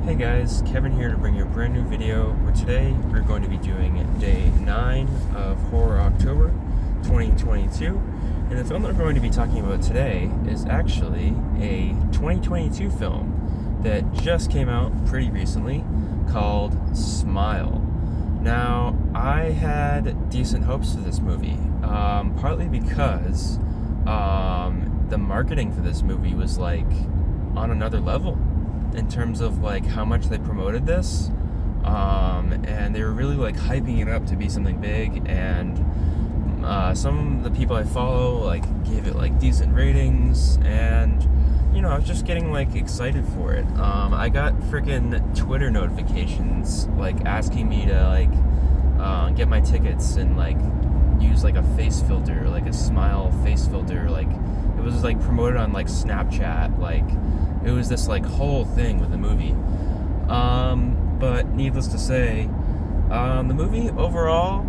Hey guys, Kevin here to bring you a brand new video where today we're going to be doing day 9 of Horror October 2022. And the film that we're going to be talking about today is actually a 2022 film that just came out pretty recently called Smile. Now, I had decent hopes for this movie, partly because the marketing for this movie was like on another level in terms of like how much they promoted this, and they were really like hyping it up to be something big, and some of the people I follow like gave it like decent ratings, and I was just getting like excited for it. I got freaking Twitter notifications like asking me to like get my tickets and like use like a face filter, like a smile face filter. Like it was like promoted on like Snapchat. Like it was this like whole thing with the movie. But needless to say, the movie overall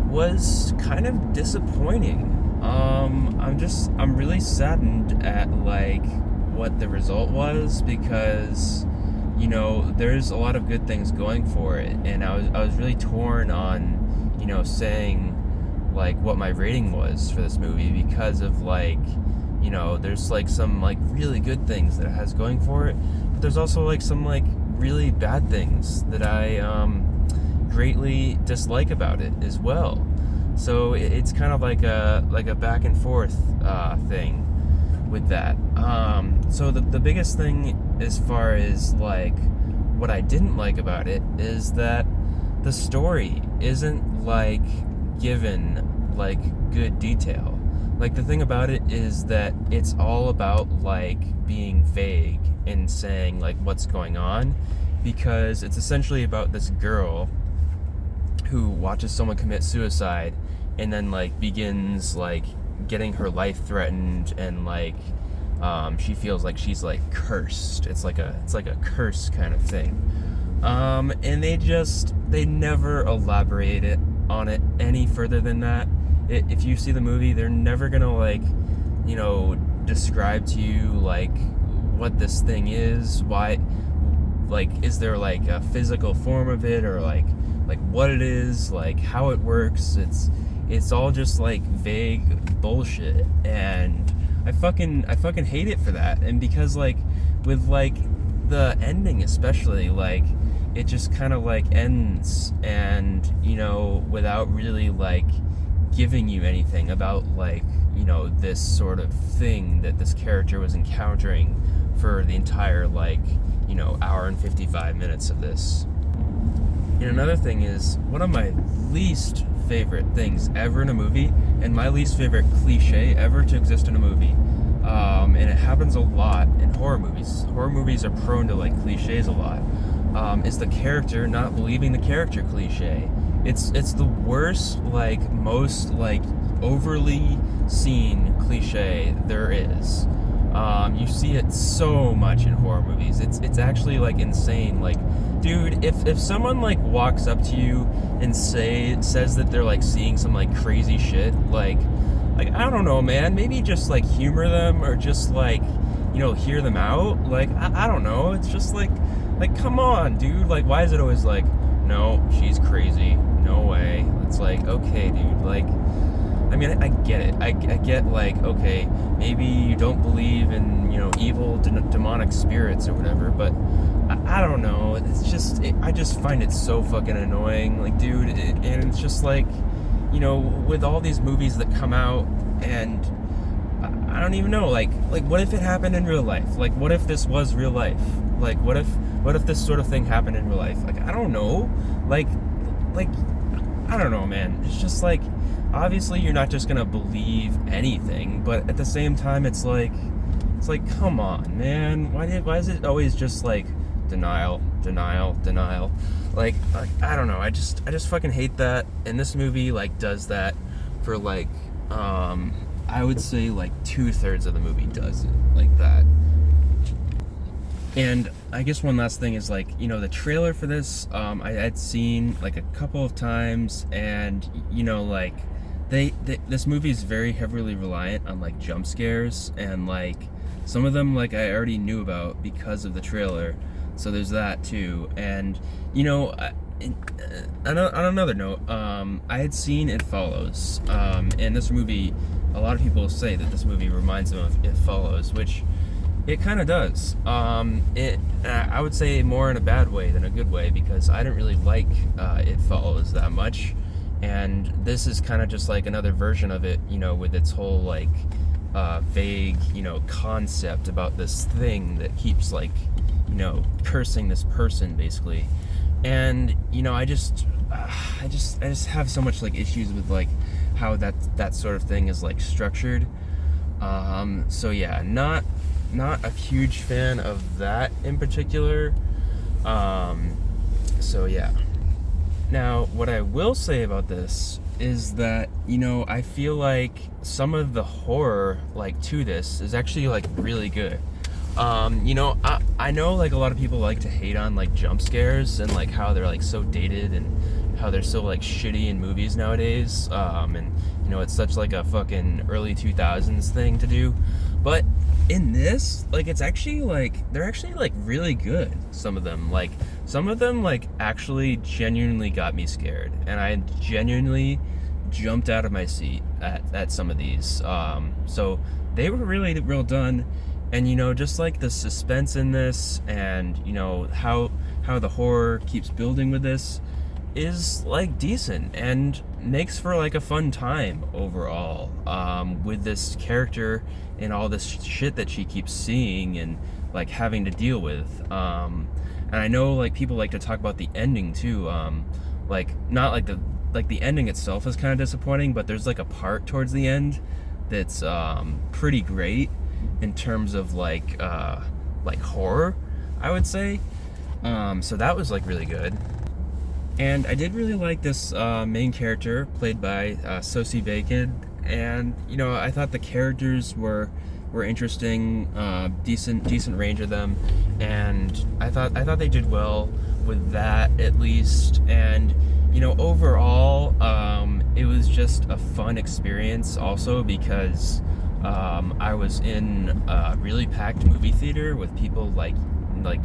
was kind of disappointing. I'm really saddened at like what the result was, because there's a lot of good things going for it, and I was really torn on saying like what my rating was for this movie, because of like there's like some like really good things that it has going for it, but there's also like some like really bad things that I greatly dislike about it as well. So it's kind of like a back and forth thing with that. So the biggest thing as far as like what I didn't like about it is that the story isn't like given like good detail. Like the thing about it is that it's all about like being vague and saying like what's going on, because it's essentially about this girl who watches someone commit suicide and then like begins like getting her life threatened, and like she feels like she's like cursed. It's like a curse kind of thing. And they never elaborate on it any further than that. If you see the movie, they're never gonna like describe to you like what this thing is, why, like is there like a physical form of it, or like what it is, like how it works. It's all just like vague bullshit, and I fucking hate it for that. And because like with like the ending especially, like it just kind of like ends, and without really like giving you anything about like this sort of thing that this character was encountering for the entire like hour and 55 minutes of this. And another thing is, one of my least favorite things ever in a movie, and my least favorite cliche ever to exist in a movie, and it happens a lot in horror movies. Horror movies are prone to like cliches a lot. Is the character not believing the character cliche. It's the worst, like most like overly seen cliche there is. You see it so much in horror movies. It's actually like insane. Like, dude, if someone like walks up to you and says that they're like seeing some like crazy shit, like I don't know, man, maybe just like humor them, or just like hear them out. Like I don't know. It's just like come on, dude. Like, why is it always like, no, she's crazy, no way? It's like, okay, dude, like, I mean, I get it. I get like, okay, maybe you don't believe in evil demonic spirits or whatever, but I don't know. It's just I just find it so fucking annoying, like, dude. And it's just like with all these movies that come out, and I don't even know, like what if it happened in real life? Like, what if this was real life? Like, what if this sort of thing happened in real life? Like, I don't know. Like I don't know, man. It's just like, obviously you're not just gonna believe anything, but at the same time it's like come on, man. Why is it always just like denial? Like I don't know. I just fucking hate that. And this movie like does that for like I would say like 2/3 of the movie does it like that. And I guess one last thing is like, the trailer for this, I had seen like a couple of times, and like this movie is very heavily reliant on like jump scares, and like some of them like I already knew about because of the trailer. So there's that too. And you know, on another note, I had seen It Follows, and this movie. A lot of people say that this movie reminds them of It Follows, which it kind of does. I would say more in a bad way than a good way, because I didn't really like It Follows that much, and this is kind of just like another version of it, you know, with its whole like vague, you know, concept about this thing that keeps like, you know, cursing this person basically. And you know, I just have so much like issues with like how that sort of thing is like structured. So yeah, not a huge fan of that in particular. So yeah. Now, what I will say about this is that, you know, I feel like some of the horror like to this is actually like really good. You know, I know like a lot of people like to hate on like jump scares and like how they're like so dated and how they're so like shitty in movies nowadays. And you know, it's such like a fucking early 2000s thing to do. But in this, like, it's actually like, they're actually like really good. Some of them like actually genuinely got me scared, and I genuinely jumped out of my seat at some of these. So they were really well done. And you know, just like the suspense in this, and you know how the horror keeps building with this is like decent and makes for like a fun time overall, with this character and all this shit that she keeps seeing and like having to deal with. And I know like people like to talk about the ending too. Like not like the ending itself is kind of disappointing, but there's like a part towards the end that's pretty great in terms of like horror, I would say. So that was like really good. And I did really like this main character played by Sosie Bacon, and you know, I thought the characters were interesting, decent range of them, and I thought they did well with that at least. And you know, overall, it was just a fun experience also because I was in a really packed movie theater with people like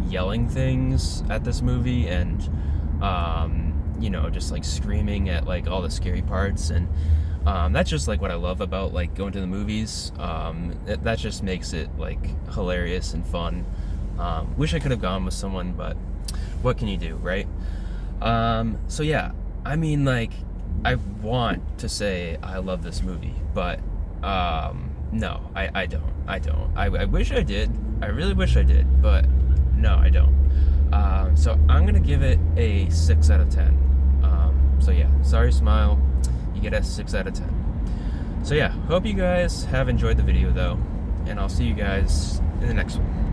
yelling things at this movie, and you know, just like screaming at like all the scary parts. And that's just like what I love about like going to the movies. That just makes it like hilarious and fun. Wish I could have gone with someone, but what can you do, right? So yeah, I mean, like, I want to say I love this movie, but no, I don't. I wish I did. I really wish I did, but no, I don't. So I'm gonna give it a 6 out of 10. So yeah, sorry, Smile, you get a 6 out of 10. So yeah, hope you guys have enjoyed the video though, and I'll see you guys in the next one.